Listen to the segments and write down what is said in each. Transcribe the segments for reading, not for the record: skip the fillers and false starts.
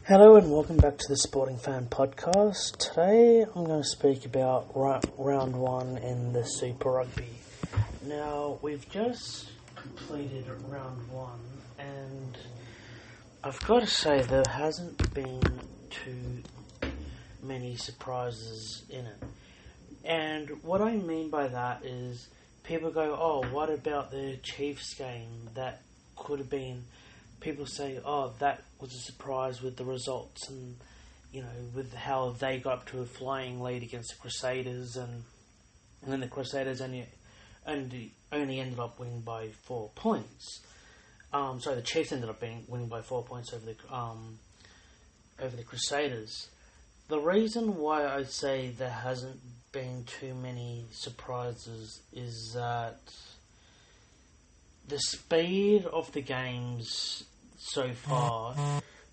Hello and welcome back to the Sporting Fan Podcast. Today I'm going to speak about round one in the Super Rugby. Now, we've just completed round one and I've got to say there hasn't been too many surprises in it. And what I mean by that is people go, oh, what about the Chiefs game that could have been... People say, oh, that was a surprise with the results and, with how they got up to a flying lead against the Crusaders and then the Crusaders only ended up winning by 4 points. The Chiefs ended up winning by 4 points over the Crusaders. The reason why I say there hasn't been too many surprises is that the speed of the games so far,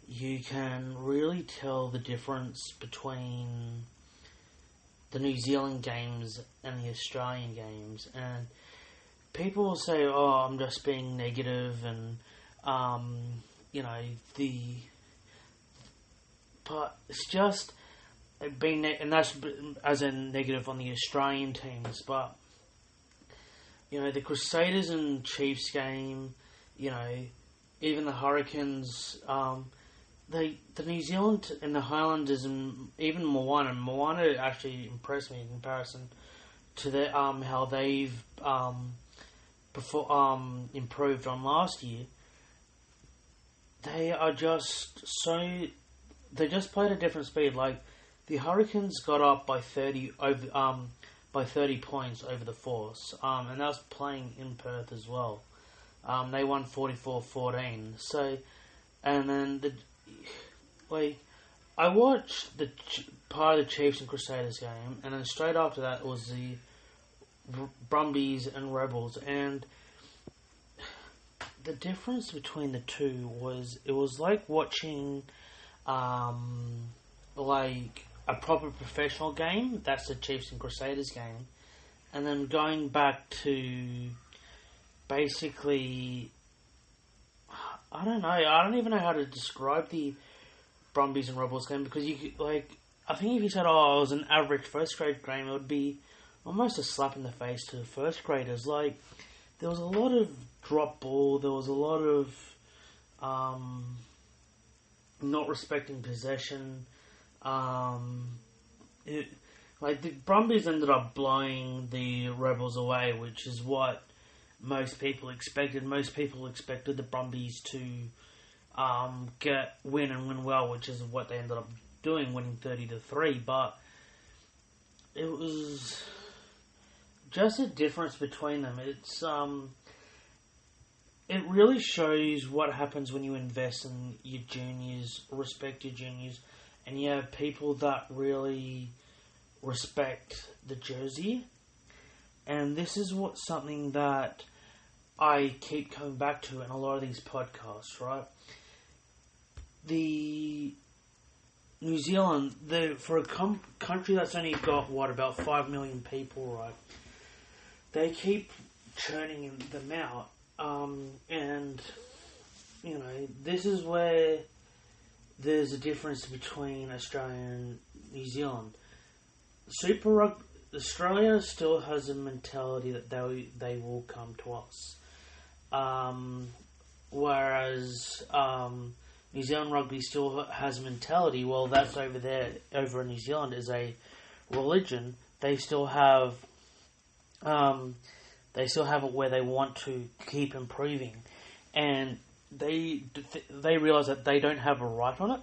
you can really tell the difference between the New Zealand games and the Australian games. And people will say, oh, I'm just being negative and, but it's just being, and that's as in negative on the Australian teams, but the Crusaders and Chiefs game, even the Hurricanes, the New Zealand and the Highlanders and even Moana actually impressed me in comparison to how they've improved on last year. They just played at a different speed. Like the Hurricanes got up by 30 points over the Force, and that was playing in Perth as well. They won 44-14. So, and then I watched the part of the Chiefs and Crusaders game, and then straight after that was the Brumbies and Rebels, and the difference between the two was it was like watching a proper professional game. That's the Chiefs and Crusaders game, and then going back to basically, I don't know. I don't even know how to describe the Brumbies and Rebels game because I think if you said, "Oh, it was an average first grade game," it would be almost a slap in the face to the first graders. Like there was a lot of drop ball. There was a lot of not respecting possession. The Brumbies ended up blowing the Rebels away, which is what most people expected. Most people expected the Brumbies to win well, which is what they ended up doing, winning 30-3. But it was just a difference between them. It really shows what happens when you invest in your juniors, respect your juniors, and you have people that really respect the jersey. And this is something that I keep coming back to in a lot of these podcasts, right? The New Zealand, for a country that's only got, about 5 million people, right? They keep churning them out. This is where there's a difference between Australia and New Zealand. Super Rugby, Australia still has a mentality that they will come to us. Whereas New Zealand Rugby still has a mentality, well, that's over there, over in New Zealand, is a religion. They still have it where they want to keep improving. And they realise that they don't have a right on it.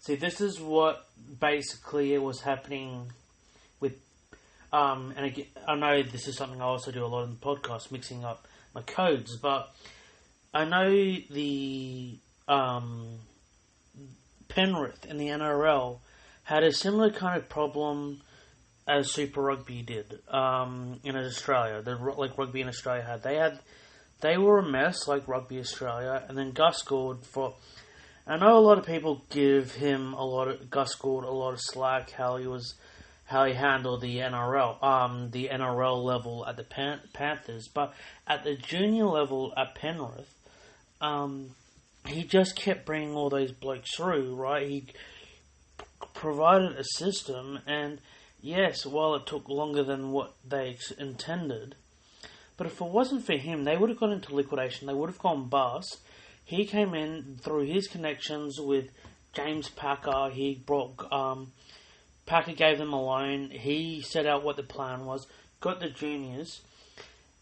See, this is what basically it was happening with... and again, I know this is something I also do a lot in the podcast, mixing up my codes, but I know the Penrith in the NRL had a similar kind of problem as Super Rugby did in Australia. Like Rugby in Australia had. They were a mess like Rugby Australia, and then Gus Gould for... I know a lot of people give him Gus Gould a lot of slack how he handled the NRL level at the Panthers, but at the junior level at Penrith, he just kept bringing all those blokes through, right? He provided a system, and yes, while it took longer than what they intended, but if it wasn't for him, they would have gone into liquidation. They would have gone bust. He came in through his connections with James Packer. He brought Packer gave them a loan. He set out what the plan was. Got the juniors,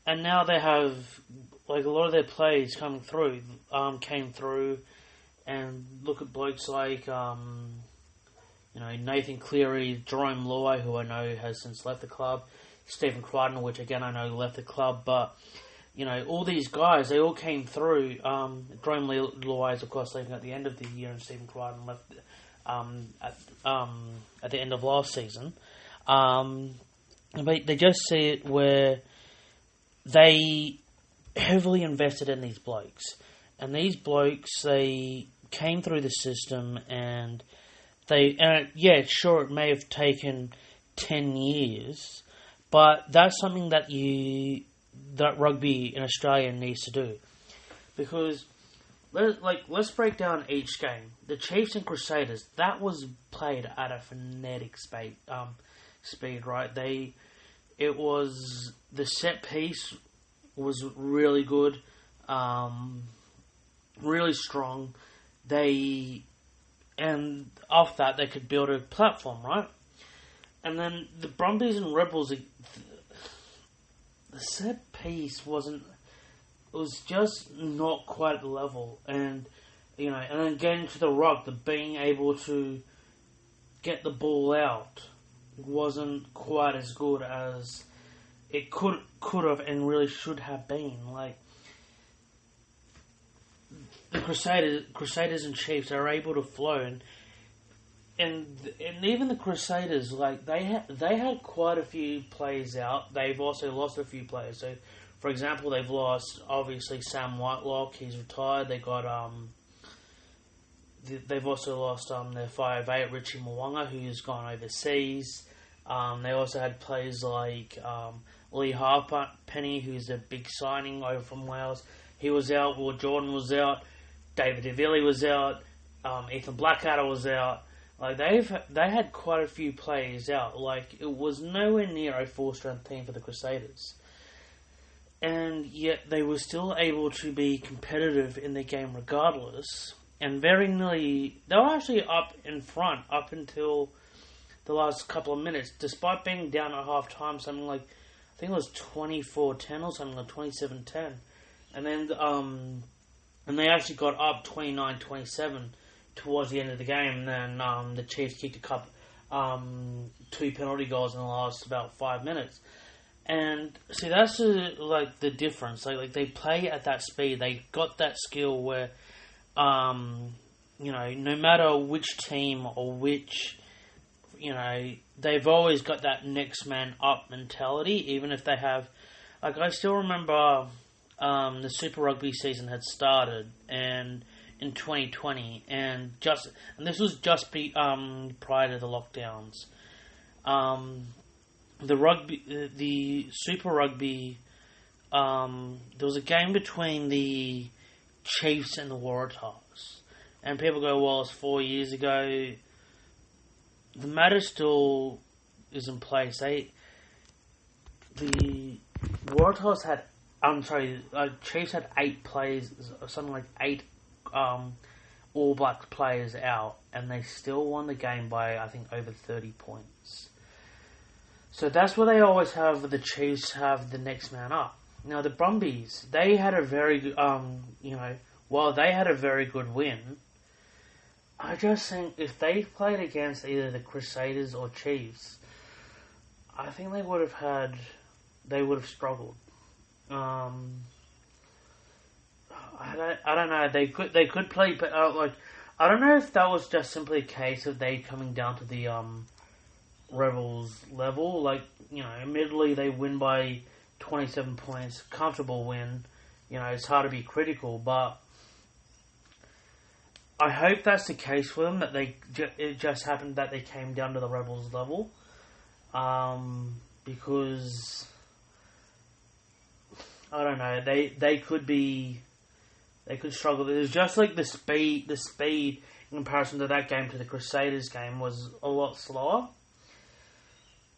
and now they have like a lot of their players coming through. Came through, and look at blokes like Nathan Cleary, Jerome Luai, who I know has since left the club. Stephen Crichton, which again I know left the club, but all these guys, they all came through. Jerome Luai is of course leaving at the end of the year, and Stephen Crichton left at the end of last season. But they just see it where they heavily invested in these blokes, and these blokes, they came through the system, and it may have taken 10 years. But that's something that rugby in Australia needs to do, because let's break down each game. The Chiefs and Crusaders, that was played at a frenetic speed, right? It was the set piece was really good, really strong. And off that they could build a platform, right? And then the Brumbies and Rebels, the set piece was just not quite at the level. And, and then getting to the ruck, being able to get the ball out wasn't quite as good as it could have and really should have been. Like, the Crusaders and Chiefs are able to flow, and even the Crusaders, like they had quite a few players out. They've also lost a few players. So, for example, they've lost obviously Sam Whitelock. He's retired. They've also lost their 5'8" Richie Mwanga, who's gone overseas. They also had players like Lee Harpenny, who's a big signing over from Wales. He was out. Will Jordan was out. David Davili was out. Ethan Blackadder was out. Like they had quite a few players out. Like it was nowhere near a full-strength team for the Crusaders, and yet they were still able to be competitive in the game regardless. And very nearly, they were actually up in front up until the last couple of minutes, despite being down at half time. Something like, I think it was 24-10 or something like 27-10, and then and they actually got up 29-27 towards the end of the game. And then the Chiefs kicked a couple, 2 penalty goals in the last about 5 minutes. And see, that's the difference. Like they play at that speed. They got that skill where, no matter which team or which, they've always got that next man up mentality. Even if they have, like I still remember. The Super Rugby season had started, and in 2020, and this was just prior to the lockdowns. The Super Rugby, there was a game between the Chiefs and the Waratahs, and people go, "Well, it's 4 years ago." The matter still is in place. The Waratahs had. Chiefs had 8 players, something like 8 All Black players out, and they still won the game by, I think, over 30 points. So that's what they always have. The Chiefs have the next man up. Now the Brumbies, they had a very good, while they had a very good win, I just think if they played against either the Crusaders or Chiefs, I think they would have struggled. I don't know. They could play, but I don't know if that was just simply a case of they coming down to the Rebels level. Like, admittedly they win by 27 points, comfortable win. It's hard to be critical, but I hope that's the case for them. That it just happened that they came down to the Rebels level, because. I don't know. They could be they could struggle. It was just like the speed in comparison to that game to the Crusaders game was a lot slower.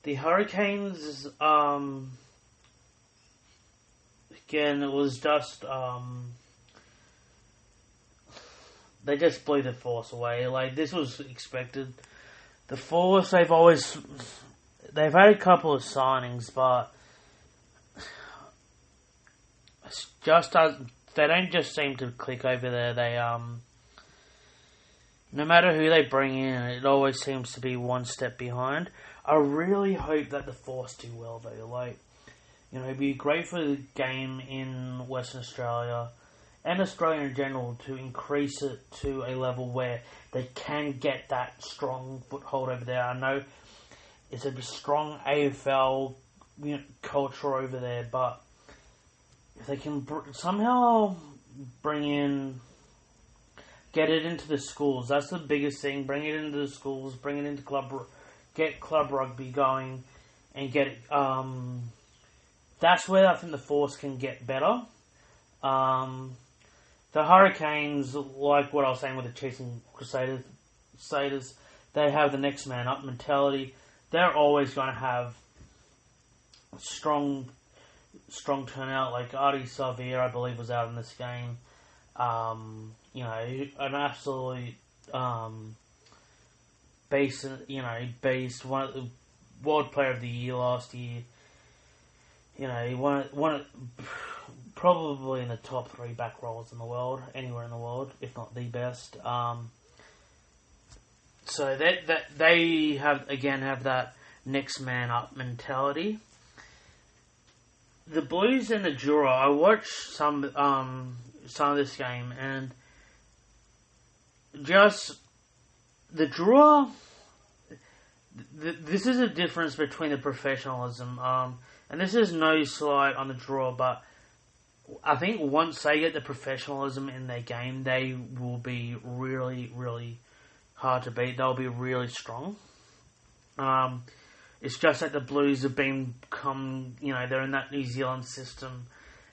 The Hurricanes, again, it was just, they just blew the Force away. Like, this was expected. The Force, they've had a couple of signings, but it's just they don't just seem to click over there. They, no matter who they bring in, it always seems to be one step behind. I really hope that the Force do well, though. Like, it'd be great for the game in Western Australia and Australia in general to increase it to a level where they can get that strong foothold over there. I know it's a strong AFL culture over there, but if they can somehow get it into the schools, that's the biggest thing. Bring it into the schools, bring it into get club rugby going, and get it. That's where I think the Force can get better. The Hurricanes, like what I was saying with the Chiefs and Crusaders, they have the next man up mentality. They're always going to have strong turnout. Like Artie Savia, I believe, was out in this game. An absolute beast. One of the World Player of the Year last year. Probably in the top 3 back rows in the world, anywhere in the world, if not the best. So that they have that next man up mentality. The Blues and the Drua, I watched some of this game, and just the Drua. This is a difference between the professionalism, and this is no slight on the Drua, but I think once they get the professionalism in their game, they will be really, really hard to beat. They'll be really strong. It's just that the Blues have become, they're in that New Zealand system,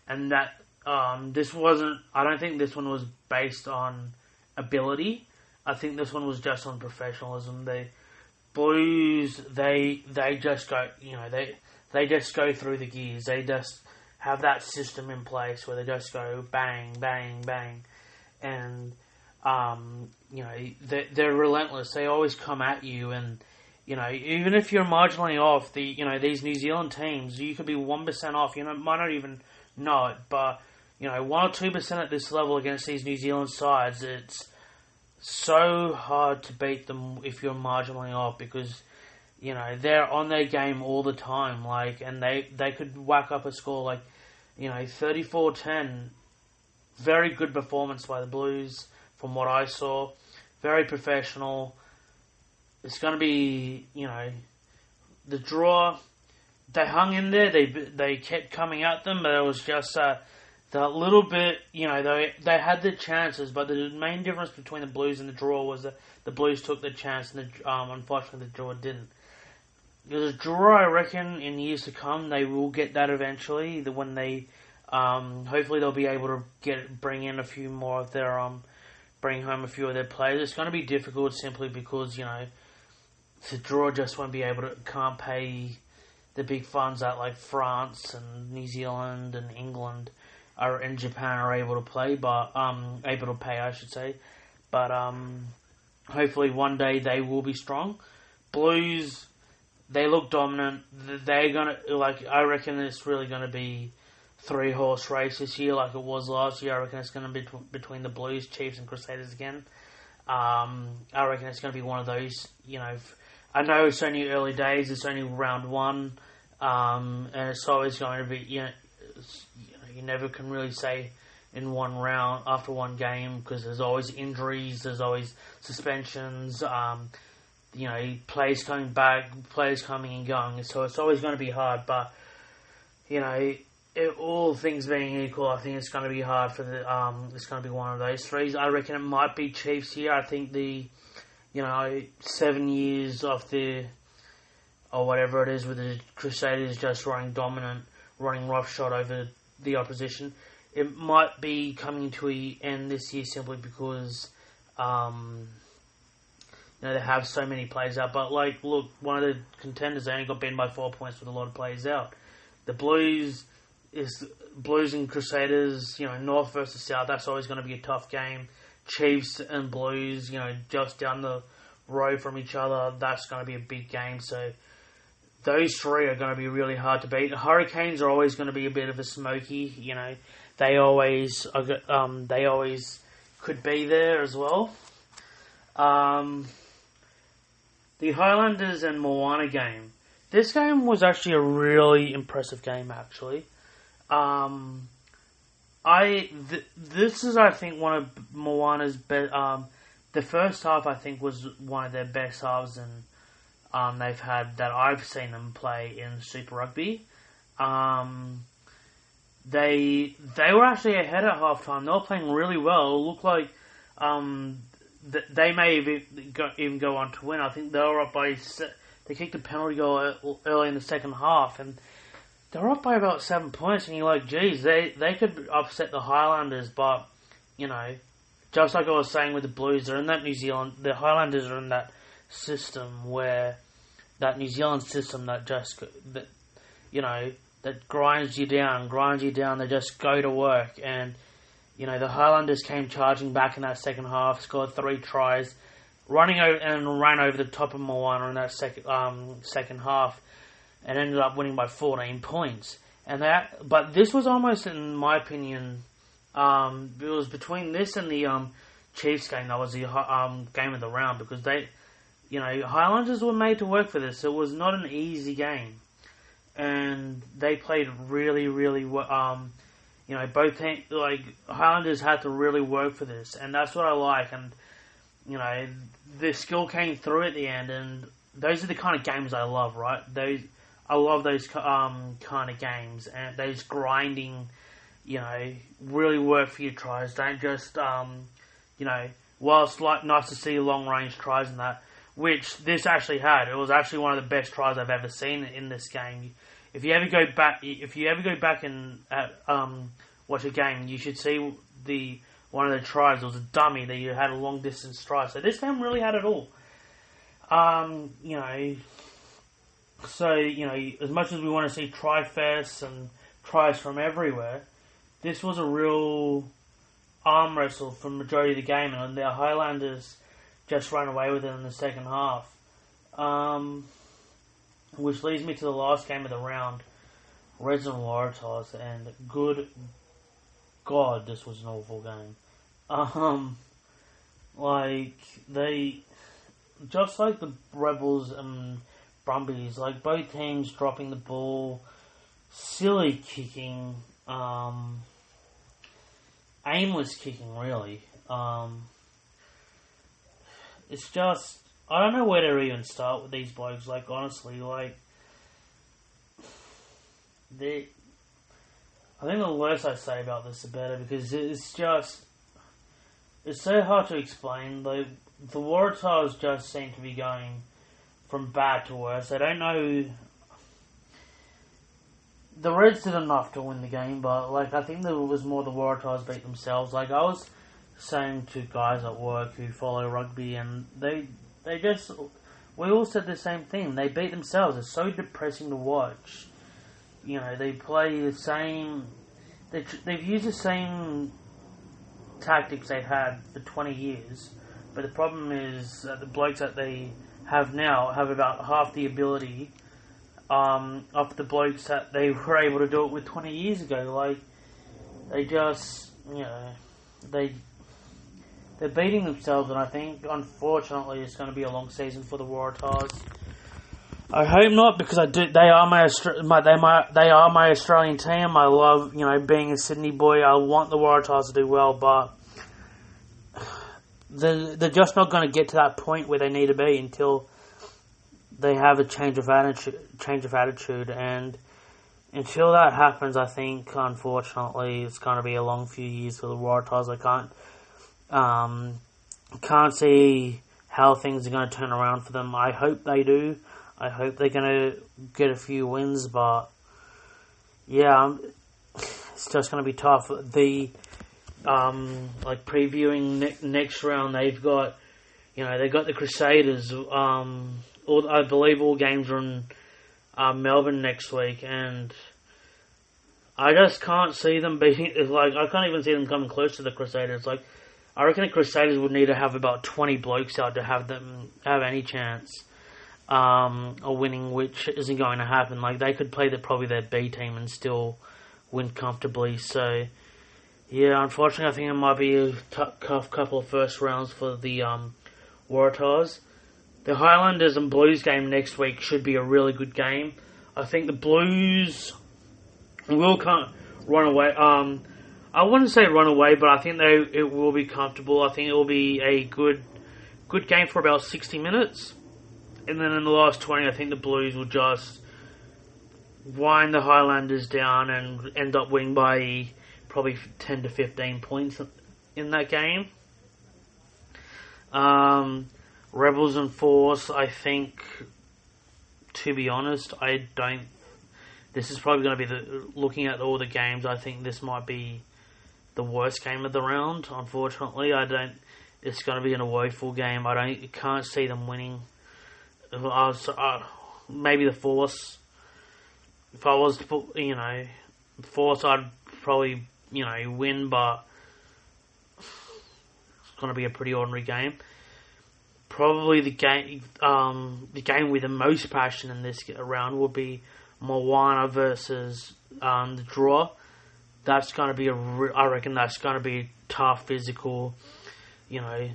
and that I don't think this one was based on ability. I think this one was just on professionalism. The Blues, they just go, they just go through the gears. They just have that system in place where they just go bang, bang, bang, and they're relentless. They always come at you, and even if you're marginally off, these New Zealand teams, you could be 1% off. Might not even know it, but 1 or 2% at this level against these New Zealand sides, it's so hard to beat them if you're marginally off, because they're on their game all the time, and they could whack up a score 34-10. Very good performance by the Blues from what I saw. Very professional. It's going to be, the draw. They hung in there. They kept coming at them, but it was just that little bit, they had the chances, but the main difference between the Blues and the draw was that the Blues took the chance, and unfortunately the draw didn't. The draw, I reckon, in years to come, they will get that eventually. When they, hopefully, they'll be able to bring in a few more of their, bring home a few of their players. It's going to be difficult simply because the draw just can't pay the big funds that France and New Zealand and England and Japan are able to pay, I should say. But hopefully one day they will be strong. Blues, they look dominant. They're gonna I reckon it's really gonna be 3-horse race this year, like it was last year. I reckon it's gonna be between the Blues, Chiefs, and Crusaders again. I reckon it's gonna be one of those. I know it's only early days. It's only round 1, and it's always going to be. You never can really say in one round after one game, because there's always injuries. There's always suspensions. Players coming back, players coming and going. So it's always going to be hard. But all things being equal, I think it's going to be hard for the. It's going to be one of those 3s. I reckon it might be Chiefs here. I think the 7 years of or whatever it is with the Crusaders just running dominant, running roughshod over the opposition. it might be coming to an end this year simply because they have so many players out. But look, one of the contenders, they only got beaten by 4 points with a lot of players out. The Blues and Crusaders, North versus South. That's always going to be a tough game. Chiefs and Blues, just down the road from each other. That's going to be a big game. So those three are going to be really hard to beat. The Hurricanes are always going to be a bit of a smoky. They always could be there as well. The Highlanders and Moana game. This game was actually a really impressive game, actually. This is, I think, one of Moana's best. The first half, I think, was one of their best halves they've had that I've seen them play in Super Rugby. They were actually ahead at halftime. They were playing really well. It looked like they may even go on to win. I think they were up by. They kicked a penalty goal early in the second half, and they were up by about 7 points. And you're like, geez, they could upset the Highlanders, but just like I was saying with the Blues, they're in that New Zealand. The Highlanders are in that system where that New Zealand system that grinds you down. They just go to work, and the Highlanders came charging back in that second half, scored 3 tries, ran over the top of Moana in that second half, and ended up winning by 14 points. But this was almost, in my opinion, it was between this and the Chiefs game that was the game of the round, because Highlanders were made to work for this. It was not an easy game, and they played really, really well. Both teams, Highlanders had to really work for this, and that's what I like. And the skill came through at the end, and those are the kind of games I love. Right? I love those kind of games, and those grinding. Really work for your tries. Don't just while it's nice to see long range tries and that, which this actually had. It was actually one of the best tries I've ever seen in this game. If you ever go back and watch a game, you should see one of the tries. It was a dummy that you had a long distance try. So this game really had it all. So as much as we want to see try fests and tries from everywhere, this was a real arm wrestle for the majority of the game, and the Highlanders just ran away with it in the second half. Which leads me to the last game of the round, Reds and Waratahs, and good God, this was an awful game. Just like the Rebels and Brumbies, both teams dropping the ball, silly kicking, aimless kicking, really. It's just, I don't know where to even start with these blokes. Honestly, I think the less I say about this, the better, because it's so hard to explain. The Waratahs just seem to be going from bad to worse. I don't know. The Reds did enough to win the game, but I think there was more the Waratahs beat themselves. I was saying to guys at work who follow rugby, and we all said the same thing. They beat themselves. It's so depressing to watch. They play the same. They've used the same tactics they've had for 20 years, but the problem is that the blokes that they have now have about half the ability of the blokes that they were able to do it with 20 years ago. They just, they're beating themselves, and I think, unfortunately, it's going to be a long season for the Waratahs. I hope not, because they are my Australian team. I love, being a Sydney boy. I want the Waratahs to do well, but they're just not going to get to that point where they need to be until they have a change of attitude, and until that happens, I think, unfortunately, it's going to be a long few years for the Waratahs. I can't see how things are going to turn around for them. I hope they do. I hope they're going to get a few wins, but yeah, it's just going to be tough. Like previewing next round, they've got the Crusaders. I believe all games are in Melbourne next week, and I just can't see them beating. Like, I can't even see them coming close to the Crusaders. Like, I reckon the Crusaders would need to have about 20 blokes out to have them have any chance of winning, which isn't going to happen. Like, they could play probably their B team and still win comfortably. So, yeah, unfortunately, I think it might be a tough couple of first rounds for the Waratahs. The Highlanders and Blues game next week should be a really good game. I think the Blues will run away. I wouldn't say run away, but I think it will be comfortable. I think it will be a good game for about 60 minutes. And then in the last 20, I think the Blues will just wind the Highlanders down and end up winning by probably 10 to 15 points in that game. Rebels and Force, I think, to be honest, this is probably going to be looking at all the games, I think this might be the worst game of the round, unfortunately. It's going to be a woeful game. Can't see them winning. Maybe the Force. If I was to put, Force, I'd probably, win, but it's going to be a pretty ordinary game. Probably the game with the most passion in this round will be Moana versus the Draw. That's going to be I reckon that's going to be tough, physical. I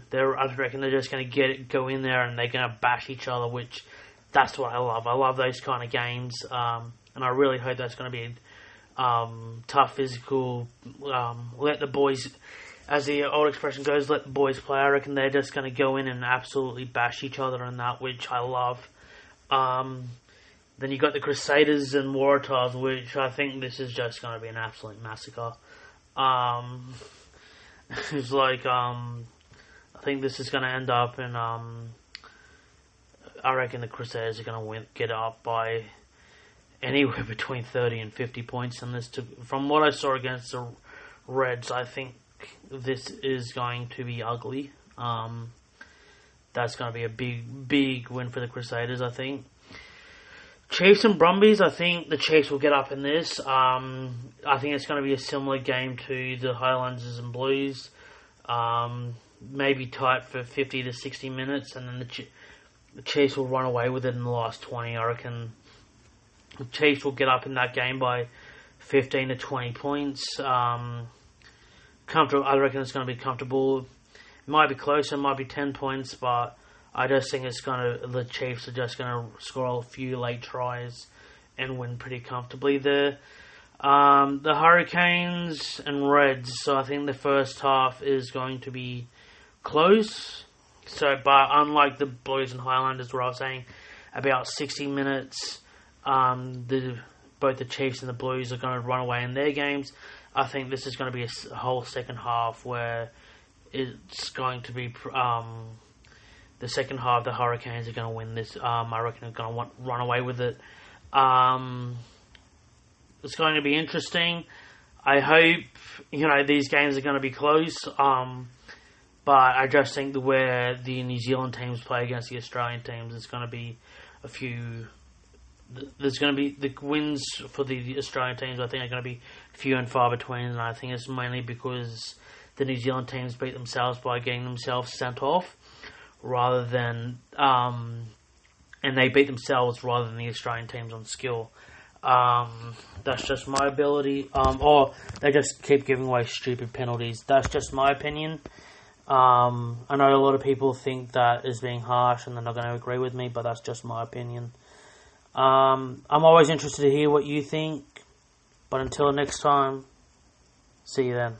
reckon they're just going to go in there and they're going to bash each other, which that's what I love. I love those kind of games, and I really hope that's going to be tough, physical. Let the boys, as the old expression goes, let the boys play. I reckon they're just going to go in and absolutely bash each other in that, which I love. Then you got the Crusaders and Waratahs, which I think this is just going to be an absolute massacre. It's like, I think this is going to end up in, I reckon the Crusaders are going to get up by anywhere between 30 and 50 points in this. From what I saw against the Reds, I think this is going to be ugly. That's going to be a big win for the Crusaders, I think. Chiefs and Brumbies, I think the Chiefs will get up in this. I think it's going to be a similar game to the Highlanders and Blues. Maybe tight for 50 to 60 minutes, and then the Chiefs will run away with it in the last 20. I reckon the Chiefs will get up in that game by 15 to 20 points. Comfortable. I reckon it's going to be comfortable. It might be closer, it might be 10 points, but I just think the Chiefs are just going to score a few late tries and win pretty comfortably there. The Hurricanes and Reds, so I think the first half is going to be close. But unlike the Blues and Highlanders, where I was saying about 60 minutes, both the Chiefs and the Blues are going to run away in their games. I think this is going to be a whole second half where it's going to be the second half. The Hurricanes are going to win this. I reckon they're going to run away with it. It's going to be interesting. I hope these games are going to be close. But I just think where the New Zealand teams play against the Australian teams, it's going to be a few. There's going to be the wins for the Australian teams. I think are going to be few and far between, and I think it's mainly because the New Zealand teams beat themselves by getting themselves sent off, rather than and they beat themselves rather than the Australian teams on skill. That's just my ability. Or they just keep giving away stupid penalties. That's just my opinion. I know a lot of people think that is being harsh and they're not going to agree with me, but that's just my opinion. I'm always interested to hear what you think, but until next time, see you then.